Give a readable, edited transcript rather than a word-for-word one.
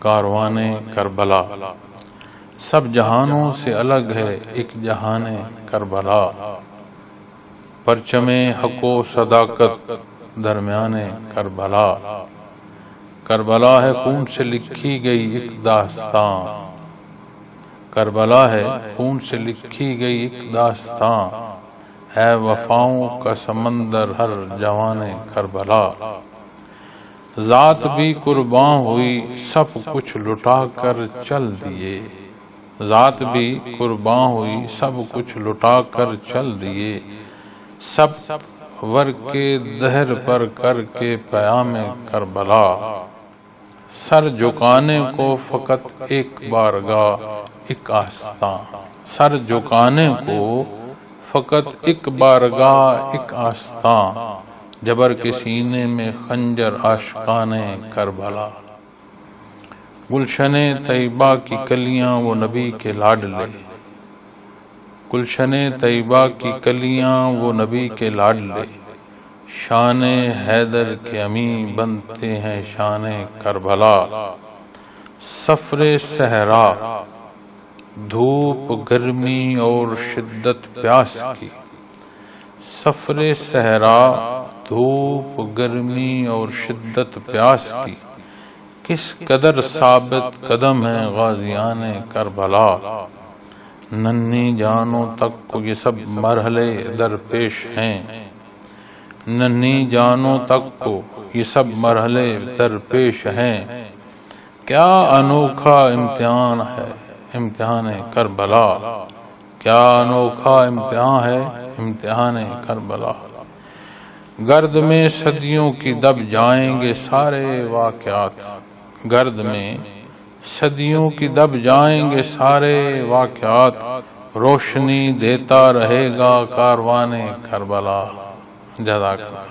کاروان کربلا، سب جہانوں سے الگ ہے ایک جہان کربلا، پرچم حق و صداقت درمیان کربلا، کربلا ہے خون سے لکھی گئی ایک داستان، کربلا ہے خون سے لکھی گئی ایک داستان، ہے وفاؤں کا سمندر ہر جوان کربلا، ذات بھی قرباں ہوئی سب کچھ لٹا کر چل دیے، ذات بھی قرباں ہوئی سب کچھ لٹا کر چل دیے، سب ور کے دہر پر کر کے پیام کربلا، سر جھکانے کو فقط ایک بارگاہ ایک آستان، سر جھکانے کو فقط ایک بارگاہ ایک آستان، جبر کے سینے میں خنجر عاشقان کربلا، گلشن طیبہ کی کلیاں وہ نبی کے لاڈلے، گلشن طیبہ کی کلیاں وہ نبی کے لاڈلے، شان حیدر کے امین بنتے ہیں شان کربلا، سفر صحرا دھوپ گرمی اور شدت پیاس کی، سفر صحرا دھوپ گرمی اور شدت پیاس کی، کس قدر ثابت قدم ہیں غازیان کربلا، ننھی جانوں تک کو یہ سب مرحلے درپیش ہیں، ننھی جانوں تک کو یہ سب مرحلے درپیش ہیں، کیا انوکھا امتحان ہے امتحان کربلا، کیا انوکھا امتحان ہے امتحان کربلا، گرد میں صدیوں کی دب جائیں گے سارے واقعات، گرد میں صدیوں کی دب جائیں گے سارے واقعات، روشنی دیتا رہے گا کاروان کربلا۔ جزاک اللہ۔